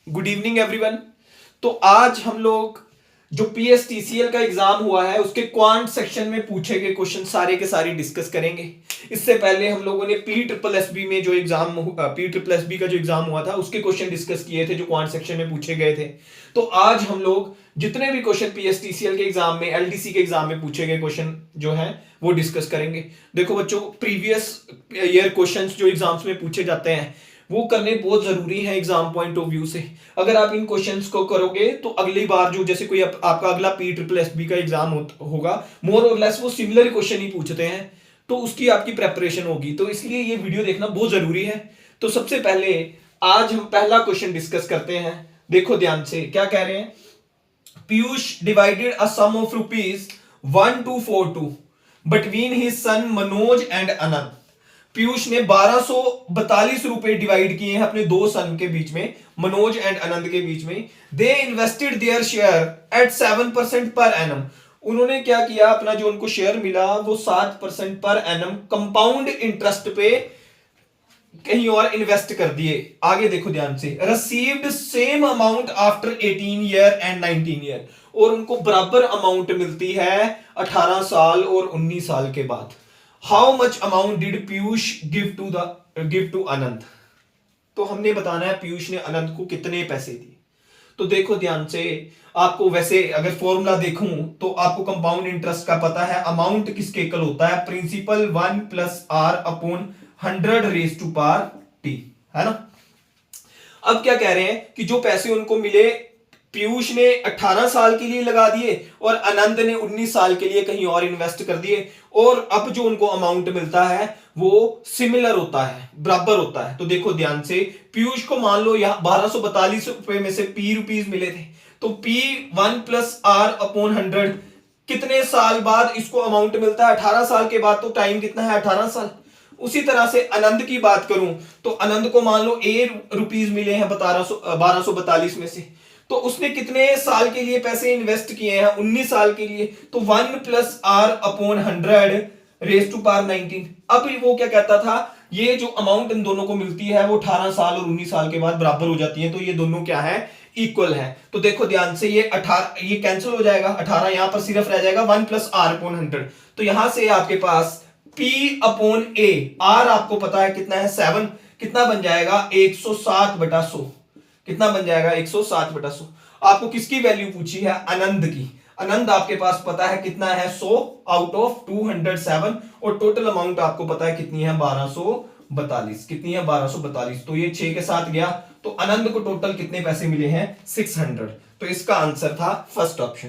Good evening everyone. तो आज हम लोग जो पीएसटीसीएल का एग्जाम हुआ है उसके क्वांट सेक्शन में पूछे गए क्वेश्चन सारे के सारे डिस्कस करेंगे। इससे पहले हम लोगों ने पी ट्रिपल एस बी में जो exam P triple S B का जो एग्जाम हुआ था उसके क्वेश्चन डिस्कस किए थे जो क्वांट सेक्शन में पूछे गए थे। तो आज हम लोग जितने भी क्वेश्चन पीएसटीसीएल के एग्जाम में एलडीसी के एग्जाम में पूछे गए क्वेश्चन जो है वो डिस्कस करेंगे। देखो बच्चों, प्रीवियस ईयर क्वेश्चंस जो एग्जाम्स में पूछे जाते हैं वो करने बहुत जरूरी है एग्जाम पॉइंट ऑफ व्यू से। अगर आप इन क्वेश्चंस को करोगे तो अगली बार जो जैसे कोई आपका अगला पी ट्रिपल एस बी का एग्जाम होगा, मोर और लेस वो सिमिलर क्वेश्चन ही पूछते हैं, तो उसकी आपकी प्रेपरेशन होगी। तो इसलिए ये वीडियो देखना बहुत जरूरी है। तो सबसे पहले आज हम पहला क्वेश्चन डिस्कस करते हैं। देखो ध्यान से क्या कह रहे हैं। Piyush divided a sum of rupees 1242 between his son Manoj and Anant. Piyush ने 1242 रुपए डिवाइड किए हैं अपने दो सन के बीच में, मनोज एंड आनंद के बीच में। दे invested their share eight 7% per annum. उन्होंने क्या किया, अपना जो उनको शेयर मिला वो 7% पर एनम कंपाउंड इंटरेस्ट पे कहीं और इन्वेस्ट कर दिए। आगे देखो ध्यान से। Received same amount after 18 year and 19 year. और उनको बराबर अमाउंट मिलती है 18 साल और 19 साल के बाद। How much amount did Piyush give to Anant. तो हमने बताना है पीयूष ने अनंत को कितने पैसे दिए। तो देखो ध्यान से, आपको वैसे अगर फॉर्मूला देखूं तो आपको कंपाउंड इंटरेस्ट का पता है। अमाउंट किसके इक्वल होता है, principal 1 plus R upon 100 raise to power T, है ना। अब क्या कह रहे हैं कि जो पैसे उनको मिले पीयूष ने 18 साल के लिए लगा दिए और आनंद ने 19 साल के लिए कहीं और इन्वेस्ट कर दिए। और अब जो उनको अमाउंट मिलता है वो सिमिलर होता है, बराबर होता है। तो देखो ध्यान से, पीयूष को मान लो यहां 1242 रुपए में से पी रुपीज मिले थे, तो पी 1 प्लस आर अपॉन 100 कितने साल बाद इसको अमाउंट मिलता है, 18 साल के बाद। तो टाइम कितना है, 18 साल। उसी तरह से आनंद की बात करूं तो आनंद को मान लो ए रुपीज मिले हैं 1242 में से, तो उसने कितने साल के लिए पैसे इन्वेस्ट किए हैं, 19 साल के लिए। तो 1 plus R upon 100 raise to power 19। अब वो क्या कहता था, ये जो अमाउंट इन दोनों को मिलती है वो 18 साल और 19 साल के बाद बराबर हो जाती है। तो ये दोनों क्या है, इक्वल है। तो देखो ध्यान से, ये 18 ये कैंसिल हो जाएगा, 18 यहां पर सिर्फ रह जाएगा 1 प्लस आर अपॉन 100। तो यहां से आपके पास P अपॉन ए, आर आपको पता है कितना है 7, कितना बन जाएगा 107/100। कितना बन जाएगा 107/100। आपको किसकी वैल्यू पूछी है, आनंद की। आनंद आपके पास पता है कितना है 100 आउट ऑफ 207। और टोटल अमाउंट आपको पता है कितनी है 1242। कितनी है 1242। तो ये 6 के साथ गया, तो आनंद को टोटल कितने पैसे मिले हैं 600। तो इसका आंसर था फर्स्ट ऑप्शन।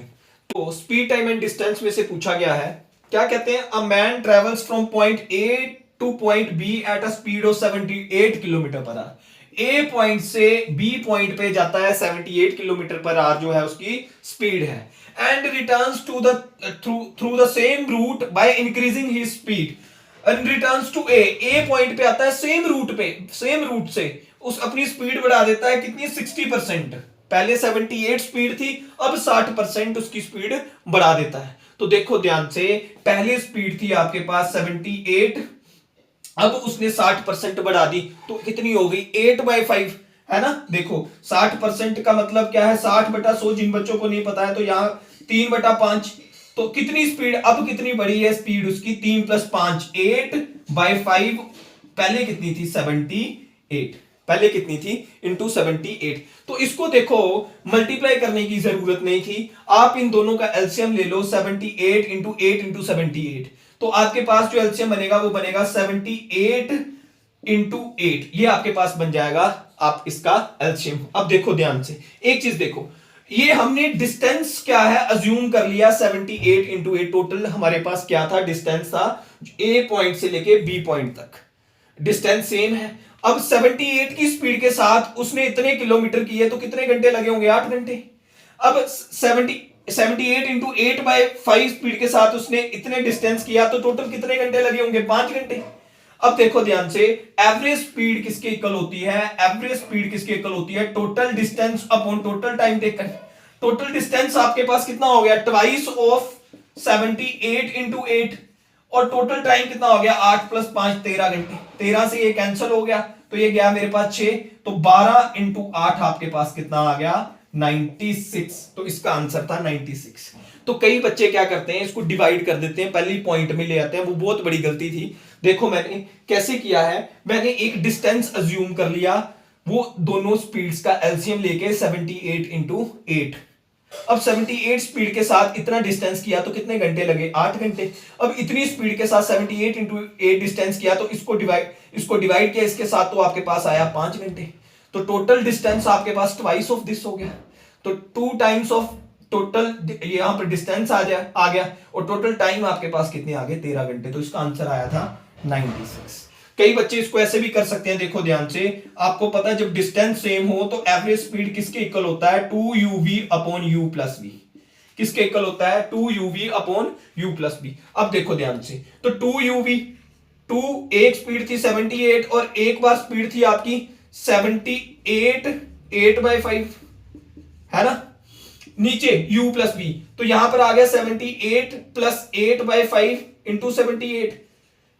तो स्पीड टाइम एंड डिस्टेंस में से पूछा गया है, क्या कहते हैं, a man travels from point A to point B at a speed of 78 kilometre per hour. A point से बी पॉइंट पे जाता है 78 किलोमीटर पर आवर जो है उसकी स्पीड है। And returns to the through the same route by increasing his speed and returns to A point पे आता है सेम रूट पे, सेम रूट से उस अपनी स्पीड बढ़ा देता है कितनी 60%। पहले 78 स्पीड थी, अब 60% उसकी स्पीड बढ़ा देता है। तो देखो ध्यान से, पहले स्पीड थी आपके पास 78, अब उसने 60% बढ़ा दी, तो कितनी हो गई 8/5, है ना। देखो 60% का मतलब क्या है, 60/100। जिन बच्चों को नहीं पता है तो यहाँ 3/5। तो कितनी स्पीड, अब कितनी बढ़ी है स्पीड उसकी, 3 + 5 8/5। पहले कितनी थी 78, पहले कितनी थी इंटू 78। तो इसको देखो मल्टीप्लाई करने की जरूरत नहीं थी, आप इन दोनों का एलसीएम ले लो, 78 इंटू 8 इंटू 78। तो आपके पास जो एलसीएम बनेगा वो बनेगा 78 इंटू 8, ये आपके पास बन जाएगा आप इसका एलसीएम। अब देखो ध्यान से एक चीज देखो, ये हमने डिस्टेंस क्या है अज्यूम कर लिया 78 इंटू 8। टोटल हमारे पास क्या था, डिस्टेंस था ए पॉइंट से लेके बी पॉइंट तक, डिस्टेंस सेम है। अब 78 की स्पीड के साथ उसने इतने किलोमीटर किए, तो कितने घंटे लगे होंगे, 8 घंटे। अब 78 इंटू 8/5 स्पीड के साथ उसने इतने डिस्टेंस किया, तो टोटल कितने घंटे लगे होंगे, 5 घंटे। अब देखो ध्यान से, एवरेज स्पीड किसके इक्वल होती है, एवरेज स्पीड किसके इक्वल होती है, total distance upon total time taken. Total distance आपके पास कितना हो गया, ट्वाइस ऑफ 78 इंटू 8, और टोटल टाइम कितना हो गया 8 + 5 13 घंटे। 13 से ये कैंसिल हो गया, तो ये गया मेरे पास 6, तो 12 इंटू 8 आपके पास कितना आ गया 96। तो इसका आंसर था 96। तो कई बच्चे क्या करते हैं, इसको डिवाइड कर देते हैं, पहले पॉइंट में ले आते हैं, वो बहुत बड़ी गलती थी। देखो मैंने कैसे किया है, मैंने एक डिस्टेंस अज्यूम कर लिया, वो दोनों स्पीड्स का एलसीएम लेके 78 इंटू 8। अब 78 स्पीड के साथ इतना डिस्टेंस किया तो कितने घंटे लगे, 8 घंटे। अब इतनी स्पीड के साथ 78 इंटू 8 डिस्टेंस किया तो इसको डिवाइड किया इसके साथ, तो आपके पास आया 5 घंटे। तो टोटल डिस्टेंस आपके पास ट्वाइस ऑफ दिस हो गया। तो 2 टाइम्स ऑफ टोटल यहां पर डिस्टेंस आ गया, और टोटल टाइम आपके पास कितने आ गए, 13 घंटे। तो इसका आंसर आया था 96। कई बच्चे इसको ऐसे भी कर सकते हैं, देखो ध्यान से, आपको पता है जब डिस्टेंस सेम हो तो एवरेज स्पीड किसके इक्वल होता है, 2uv upon u plus v। किसके इक्वल होता है, 2uv upon u plus v। अब देखो ध्यान से, तो 2uv, एक स्पीड थी 78 और एक बार स्पीड थी आपकी 78 8/5, है ना, नीचे u प्लस v, तो यहां पर आ गया 78 प्लस 8/5 इंटू 78,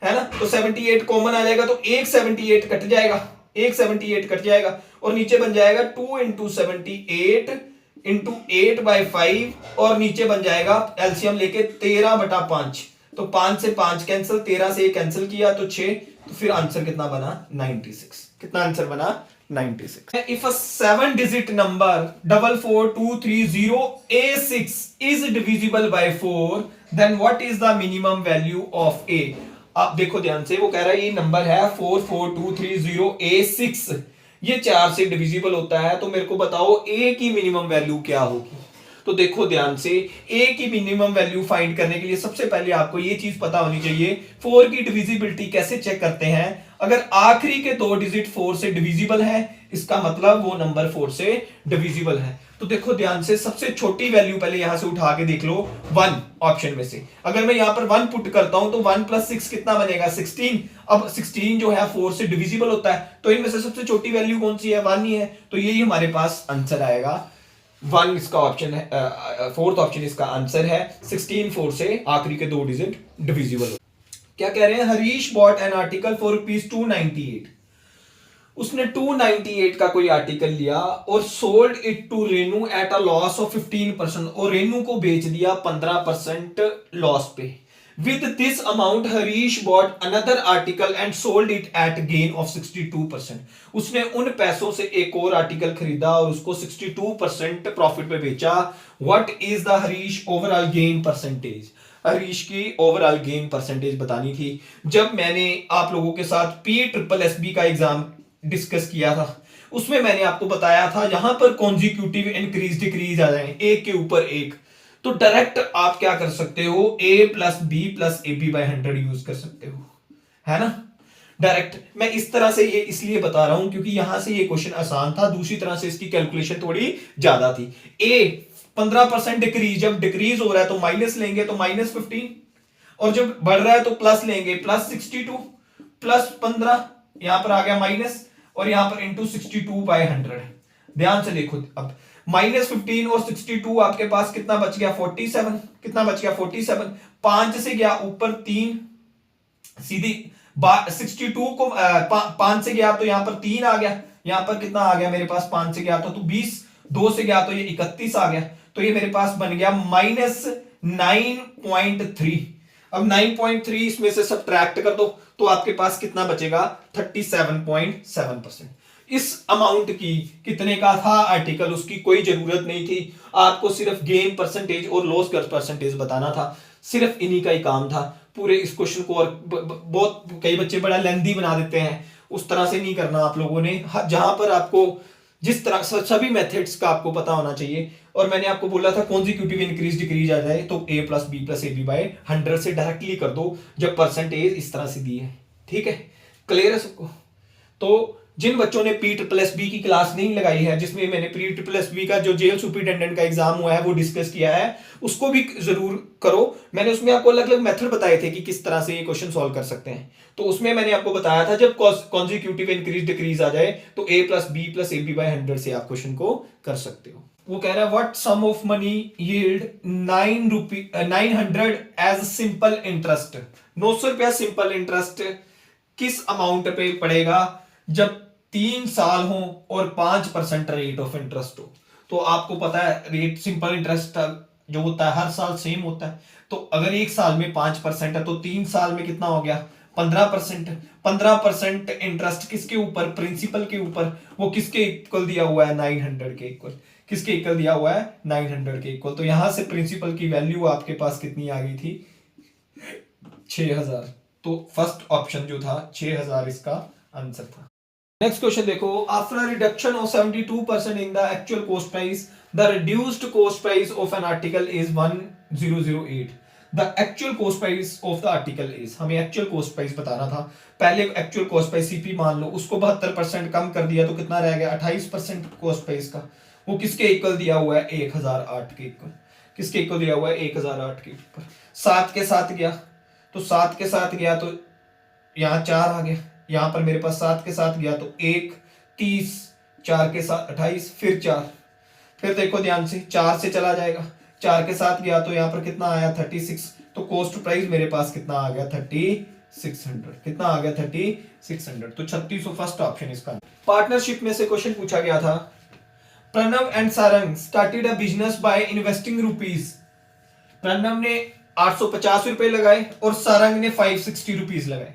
है ना। तो 78 कॉमन आ जाएगा, तो एक 78 कट जाएगा, एक 78 कट जाएगा, और नीचे बन जाएगा 2 इंटू 78 इंटू 8/5, और नीचे बन जाएगा एलसीएम लेके 13/5। तो 5 से 5 कैंसिल, 13 से 1 कैंसिल किया तो 6, तो फिर आंसर कितना बना 96। कितना आंसर बना 96। If a 7-digit number 44230A6 is divisible by 4, then what is the minimum value of A? आप देखो ध्यान से, वो कह रहा है ये नंबर है 44230A6, ये 4 से डिविजिबल होता है, तो मेरे को बताओ A की मिनिमम वैल्यू क्या होगी। तो देखो ध्यान से, A की मिनिमम वैल्यू फाइंड करने के लिए सबसे पहले आपको ये चीज पता होनी चाहिए, 4 की डिविजिबिलिटी कैसे चेक करते हैं। अगर आखिरी के 2 डिजिट 4 से डिविजिबल है, इसका मतलब वो नंबर 4 से डिविजिबल है। तो देखो ध्यान से, सबसे छोटी वैल्यू पहले यहां से उठा के देख लो, 1 ऑप्शन में से। अगर मैं यहां पर 1 पुट करता हूं तो 1 प्लस 6 कितना बनेगा 16। अब 16 जो है 4 से डिविजिबल होता है, तो इनमें से सबसे छोटी वैल्यू कौन सी है, 1 ही है। तो यही हमारे पास आंसर आएगा 1, इसका ऑप्शन है, 4th ऑप्शन इसका आंसर है। 16 4 से आखिरी के 2 डिजिट डिविजिबल। क्या कह रहे हैं, Harish bought an article for ₹298। उसने 298 का कोई आर्टिकल लिया और sold it to Renu at a loss of 15%, और रेनू को बेच दिया 15% लॉस पे। With this amount Harish bought another article and sold it at gain of 62%। उसने उन पैसों से एक और आर्टिकल खरीदा और उसको 62% प्रॉफिट पे बेचा। What is the Harish overall gain percentage. Harish की ओवरऑल गेन परसेंटेज बतानी थी। जब मैंने आप लोगों के साथ PSSB का एग्जाम डिस्कस किया था, उसमें मैंने आपको बताया था यहां पर कॉन्जिक्यूटिव इंक्रीज डिक्रीज आ जाए एक के ऊपर एक, तो डायरेक्ट आप क्या कर सकते हो, a plus B plus AB/100 use कर सकते हो, है ना, डायरेक्ट। मैं इस तरह से ये इसलिए बता रहा हूं क्योंकि यहां से ये क्वेश्चन आसान था, दूसरी तरह से इसकी कैलकुलेशन थोड़ी ज्यादा थी। a 15% डिक्रीज, जब डिक्रीज हो रहा है तो माइनस लेंगे तो -15, और जब बढ़ रहा है तो प्लस लेंगे, +62 प्लस 15, यहां पर आ गया माइनस, और यहां पर इंटू 62/100। ध्यान से देखो, अब -15 और 62 आपके पास कितना बच गया 47। कितना बच गया 47, 5 से गया ऊपर 3, सीधी 62 को 5 से गया तो यहां पर 3 आ गया, यहां पर कितना आ गया मेरे पास 5 से गया तो 20, 2 से गया तो ये 31 आ गया, तो ये मेरे पास बन गया -9.3। अब 9.3 इसमें से सब्ट्रैक्ट कर दो तो आपके पास कितना बचेगा 37.7%। इस अमाउंट की कितने का था आर्टिकल, उसकी कोई जरूरत नहीं थी, आपको सिर्फ गेन परसेंटेज और लॉस परसेंटेज बताना था, सिर्फ इन्हीं का ही काम था पूरे इस क्वेश्चन को। और बहुत कई बच्चे बड़ा लेंदी बना देते हैं, उस तरह से नहीं करना आप लोगों ने। जहां पर आपको जिस तरह सभी मेथड्स का आपको पता होना चाहिए, और मैंने आपको बोला था कॉन्जिक्यूटिव इंक्रीज डिक्रीज आ जाए तो a plus B plus AB/100 से डायरेक्टली कर दो जब परसेंटेज इस तरह से दी है। ठीक है, क्लियर है सबको। तो जिन बच्चों ने PSSB की क्लास नहीं लगाई है, जिसमें मैंने PSSB का जो जेल सुपरिटेंडेंट का एग्जाम हुआ है वो डिस्कस किया है, उसको भी जरूर करो। मैंने उसमें आपको अलग अलग मेथड बताए थे कि किस तरह से ये क्वेश्चन सॉल्व कर सकते हैं। तो उसमें मैंने आपको बताया था जब कॉन्जिक्यूटिव इंक्रीज डिक्रीज आ जाए तो a plus B plus AB/100 से आप क्वेश्चन को कर सकते हो। वो कह रहा है what sum of money yield 900 as simple interest. 900 रुपया सिंपल इंटरेस्ट किस अमाउंट पे पड़ेगा जब 3 साल हो और 5% रेट ऑफ इंटरेस्ट हो। तो आपको पता है रेट सिंपल इंटरेस्ट जो होता है हर साल सेम होता है। तो अगर 1 साल में 5% है तो 3 साल में कितना हो गया 15%। 15% इंटरेस्ट किसके ऊपर, प्रिंसिपल के ऊपर। वो किसके इक्वल दिया हुआ है 900 के इक्वल। किसके इक्वल दिया हुआ है 900 के इक्वल। तो यहां से प्रिंसिपल की वैल्यू आपके पास कितनी आ गई थी 6000। तो फर्स्ट ऑप्शन जो था 6000 इसका आंसर था। नेक्स्ट क्वेश्चन देखो, after reduction of 72% in the actual cost price the reduced cost price of an article is 1008। The actual cost price of the article is, हमें एक्चुअल कॉस्ट प्राइस बताना था। पहले actual cost price CP मान लो, उसको 72% कम कर दिया तो कितना रह गया 28% कॉस्ट प्राइस का। वो किसके इक्वल दिया हुआ है 1008 के इक्वल। किसके इक्वल दिया हुआ है 1008 के ऊपर। 7 के साथ गया तो 7 के साथ गया तो यहाँ 4 आ गया। यहां पर मेरे पास 7 के साथ गया तो 1 30, 4 के साथ 28, फिर 4। फिर देखो ध्यान से 4 से चला जाएगा, 4 के साथ गया तो यहां पर कितना आया 36। तो कॉस्ट प्राइस मेरे पास कितना आ गया 3600। कितना आ गया 3600। तो 3600 फर्स्ट ऑप्शन इसका। पार्टनरशिप में से क्वेश्चन पूछा गया था, Pranav and Sarang started a business by investing rupees. Pranav ने 850 रुपए लगाए और सारंग ने 560 रुपीज लगाए।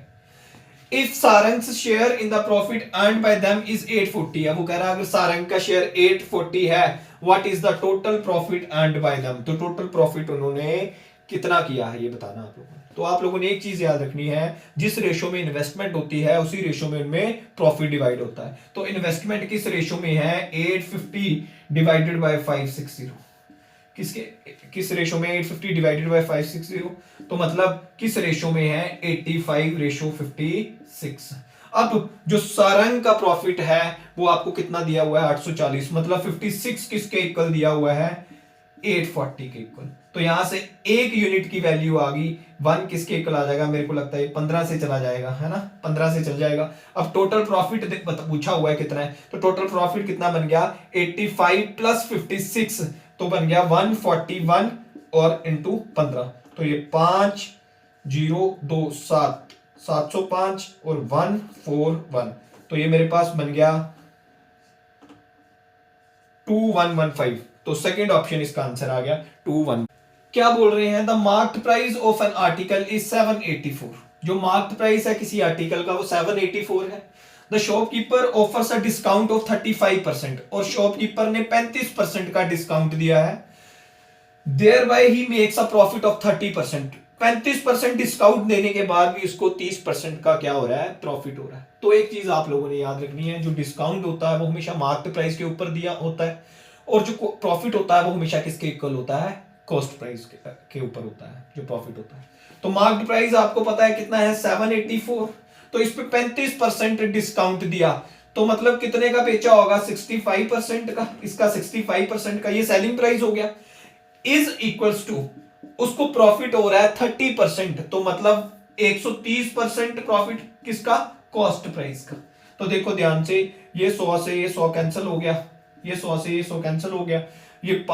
If Sarang share in the profit earn by them is 840 है। वो कह रहा है अगर सारंग का शेयर 840 है, what is the total profit earn by them. तो टोटल प्रॉफिट उन्होंने कितना किया है ये बताना आप लोगों ने। तो आप लोगों ने एक चीज याद रखनी है, जिस रेशो में इन्वेस्टमेंट होती है उसी रेशो में उनमें प्रॉफिट डिवाइड होता है। तो इन्वेस्टमेंट किस रेशो में है 850 डिवाइडेड बाय 560। किसके किस रेशो में 850 डिवाइडेड बाय 560। तो मतलब किस रेशो में है 85:56। अब जो सारंग का प्रॉफिट है वो आपको कितना दिया हुआ है 840, मतलब 56 किसके इक्वल दिया हुआ है 840 के इक्वल। तो यहां से एक यूनिट की वैल्यू आ गई 1 किसके इक्वल आ जाएगा, मेरे को लगता है 15 से चला जाएगा, है ना 15 से चल जाएगा। अब टोटल प्रॉफिट पूछा हुआ है कितना है, तो टोटल प्रॉफिट कितना बन गया 85 प्लस 56 तो बन गया 141 और इंटू 15। तो ये 5027 705 और 141। तो ये मेरे पास बन गया 2115। तो सेकेंड ऑप्शन इसका आंसर आ गया 21। क्या बोल रहे हैं, the marked price of an article is 784। जो मार्क्ड प्राइस है किसी आर्टिकल का वो 784 है। The shopkeeper offers a discount of 35% और शॉपकीपर ने 35% का डिस्काउंट दिया है। Thereby he makes a profit of 30%। 35% discount देने के बाद भी उसको 30% का क्या हो रहा है प्रॉफिट हो रहा है। तो एक चीज आप लोगों ने याद रखनी है, जो डिस्काउंट होता है वो हमेशा मार्केट प्राइस के ऊपर दिया होता है और जो प्रॉफिट होता है वो हमेशा किसके इक्वल होता है कॉस्ट प्राइस के ऊपर होता है जो प्रॉफिट होता है। तो मार्केट प्राइस आपको पता है कितना है 784। तो इस पे 35% डिस्काउंट दिया तो मतलब कितने का बेचा होगा 65% का। इसका 65% का ये सेलिंग प्राइस हो गया इज इक्वल्स टू उसको प्रॉफिट हो रहा है 30%। तो मतलब 130% प्रॉफिट किसका कॉस्ट प्राइस का। तो देखो ध्यान से ये 100 से ये 100 कैंसिल हो गया, ये 100 से ये 100 कैंसिल हो गया, ये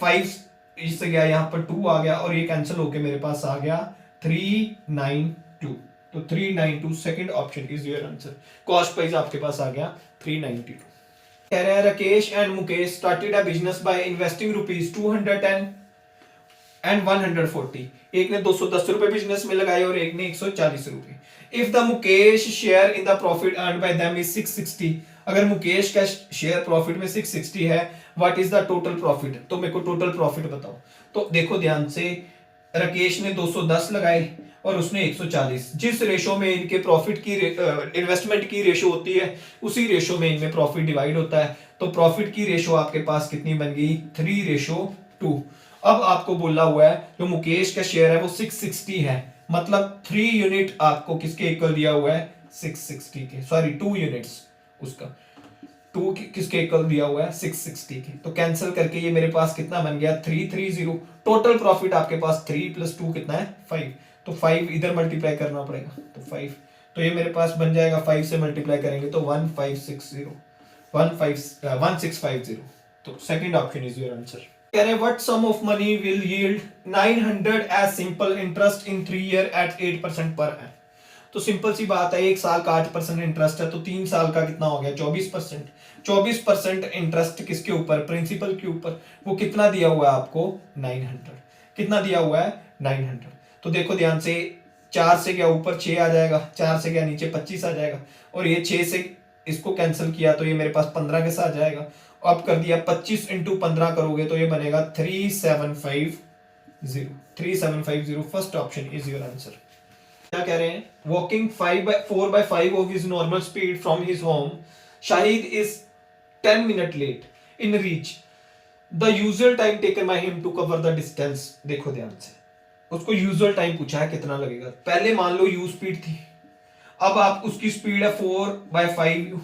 5 इससे गया यहां पर 2 आ गया और ये कैंसिल होके मेरे पास आ गया 392। तो 392 second option is your answer. Cost price आपके पास आ गया 392। कह रहे हैं Rakesh and Mukesh started a business by investing rupees 210 and 140। एक ने 210 रुपए बिजनेस में लगाए और एक ने 140 रुपए। If the Mukesh share in the profit earn by them is 660। अगर मुकेश का शेयर प्रॉफिट में 660 है, what is the total profit. तो मेरे को टोटल प्रॉफिट बताओ। तो देखो ध्यान से राकेश ने 210 लगाए और उसने 140। जिस रेशो में इनके प्रॉफिट की इन्वेस्टमेंट की रेशो होती है उसी रेशो में इनमें प्रॉफिट डिवाइड होता है। तो प्रॉफिट की रेशो आपके पास कितनी बन गई 3:2। अब आपको बोला हुआ है जो मुकेश का शेयर है वो 660 है, मतलब 3 यूनिट आपको किसके इक्वल दिया हुआ है 660 के, सॉरी 2 यूनिट्स उसका 2 किसके इक्वल दिया हुआ है 660 के। तो कैंसिल करके ये मेरे पास कितना बन गया 330। टोटल प्रॉफिट आपके पास 3 + 2 कितना है 5। तो 5 इधर मल्टीप्लाई करना पड़ेगा तो 5। तो ये मेरे पास बन जाएगा 5 से मल्टीप्लाई करेंगे तो 1650। तो second option is your answer. कह रहे what sum of money will yield 900 as simple interest in 3 year at 8% per N. तो सिंपल सी बात है, 1 साल का 8% इंटरेस्ट है, तो 3 साल का कितना हो गया 24%। 24% इंटरेस्ट किसके ऊपर, प्रिंसिपल के ऊपर। वो कितना दिया हुआ है आपको 900। कितना दिया हुआ है 900। तो देखो ध्यान से, 4 से गया ऊपर 6 आ जाएगा, 4 से गया नीचे 25 आ जाएगा, और ये 6 से इसको कैंसिल किया तो ये मेरे पास 15 के साथ जाएगा। अब कर दिया 25 इंटू 15 करोगे तो ये बनेगा 3750। 3750 first option is your answer. क्या कह रहे हैं, walking 4/5 of his normal speed from his home, Shahid is 10 minute late in reach the usual time taken by him to cover the distance. देखो ध्यान से, उसको यूजुअल टाइम पूछा है कितना लगेगा। पहले मान लो यू स्पीड थी, अब आप उसकी स्पीड है 4/5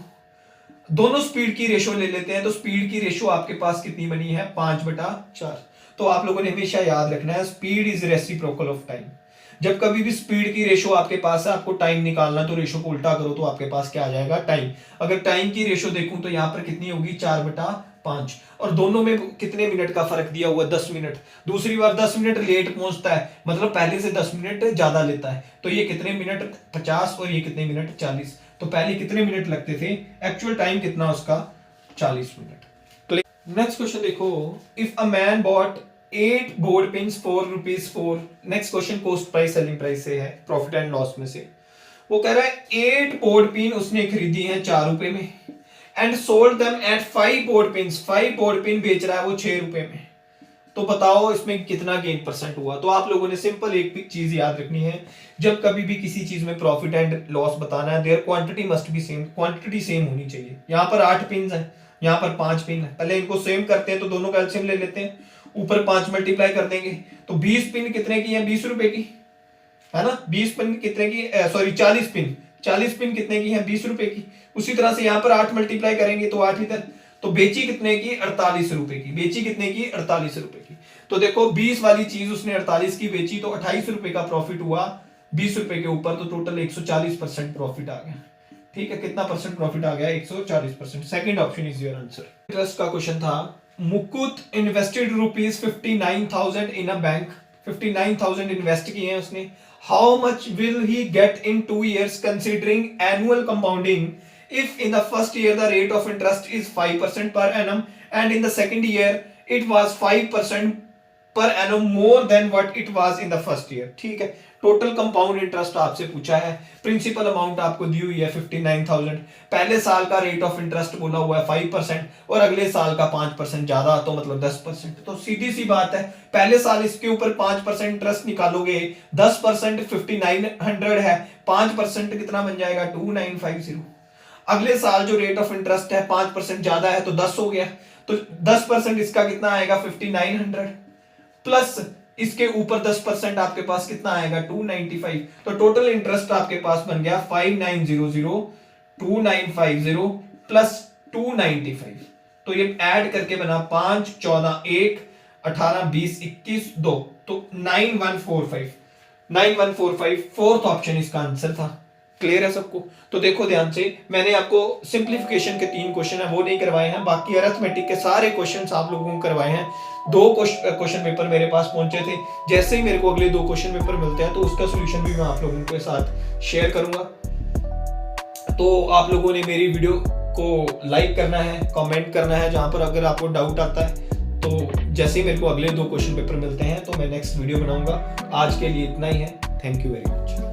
दोनों स्पीड की रेशो ले लेते हैं, तो स्पीड की रेशो आपके पास कितनी बनी है 5/4। तो आप लोगों ने हमेशा याद रखना है, speed is reciprocal of time. जब कभी भी स्पीड की रेशो आपके पास है, आपको टाइम निकालना, तो रेशो को उल्टा करो तो आपके पास क्या आ जाएगा टाइम। अगर टाइम की रेशो देखूं तो यहां पर कितनी होगी 4/5, और दोनों में कितने मिनट का फर्क दिया हुआ 10 मिनट। दूसरी बार 10 मिनट लेट पहुंचता है, मतलब पहले से 10 मिनट ज्यादा लेता है, तो ये कितने मिनट 50 और ये कितने मिनट 40। तो पहले कितने मिनट लगते थे, एक्चुअल टाइम कितना उसका 40 मिनट। नेक्स्ट क्वेश्चन देखो, if a man bot 8 board pins for ₹4। Next question cost price selling price से है, प्रॉफिट एंड लॉस में से। वो कह रहा है 8 बोर्ड पिन उसने खरीदी है ₹4 में, and sold them at 5 board pins. 5 board pin बेच रहा है वो ₹6 में। तो बताओ इसमें कितना गेन परसेंट हुआ। तो आप लोगों ने सिंपल एक चीज याद रखनी है, जब कभी भी किसी चीज में प्रॉफिट एंड लॉस बताना है, their quantity must be same, quantity same होनी चाहिए। यहाँ पर 8 पिन है, यहाँ पर 5 पिन है, पहले इनको सेम करते हैं तो दोनों का एलसीएम ले लेते हैं, ऊपर 5 मल्टीप्लाई कर देंगे, तो 20 पिन कितने की है ₹20 की, है ना। 20 पिन कितने की, सॉरी 40 पिन कितने की है ₹20 की। उसी तरह से यहाँ पर 8 मल्टीप्लाई करेंगे तो 8 इधर, तो बेची कितने की ₹48 की, बेची कितने की ₹48 की। तो देखो 20 वाली चीज उसने 48 की बेची, तो ₹28 का प्रॉफिट हुआ ₹20 के ऊपर, तो टोटल 140% प्रॉफिट आ गया। ठीक है, कितना परसेंट प्रॉफिट आ गया 140%। Second option is your answer. Interest का क्वेश्चन था, Mukut invested ₹59,000 in a bank. 59,000 invest किए हैं उसने। How much will he get in 2 years considering annual compounding if in the first year the rate of interest is 5% per annum and in the second year it was 5% per annum more than what it was in the first year। ठीक है, total compound interest आपसे पूछा है, principal amount आपको दी हुई है 59,000, पहले साल का रेट ऑफ इंटरेस्ट बोला हुआ है 5% और अगले साल का 5% ज्यादा, तो मतलब 10%। तो सीधी सी बात है, पहले साल इसके ऊपर 5% इंटरेस्ट निकालोगे, 10% 5900 है, 5% कितना बन जाएगा 2950। अगले साल जो रेट ऑफ इंटरेस्ट है 5% ज्यादा है तो 10 हो गया, तो 10% इसका कितना आएगा 5900, प्लस इसके ऊपर 10% आपके पास कितना आएगा 295। तो टोटल इंटरेस्ट आपके पास बन गया 5900 2950 प्लस 295। तो ये ऐड करके बना 5 14 1 18 20 21 2, तो 9145 फोर्थ ऑप्शन इसका आंसर था। क्लियर है सबको। तो देखो ध्यान से, मैंने आपको सिंप्लीफिकेशन के 3 क्वेश्चन है वो नहीं करवाए हैं, बाकी अरिथमेटिक के सारे क्वेश्चंस आप लोगों को करवाए हैं। 2 क्वेश्चन पेपर मेरे पास पहुंचे थे, जैसे ही मेरे को अगले 2 क्वेश्चन पेपर मिलते हैं तो उसका सोल्यूशन भी मैं आप लोगों के साथ शेयर करूंगा। तो आप लोगों ने मेरी वीडियो को लाइक करना है, कमेंट करना है जहां पर अगर आपको डाउट आता है। तो जैसे ही मेरे को अगले 2 क्वेश्चन पेपर मिलते हैं तो मैं नेक्स्ट वीडियो बनाऊंगा। आज के लिए इतना ही है, थैंक यू वेरी मच।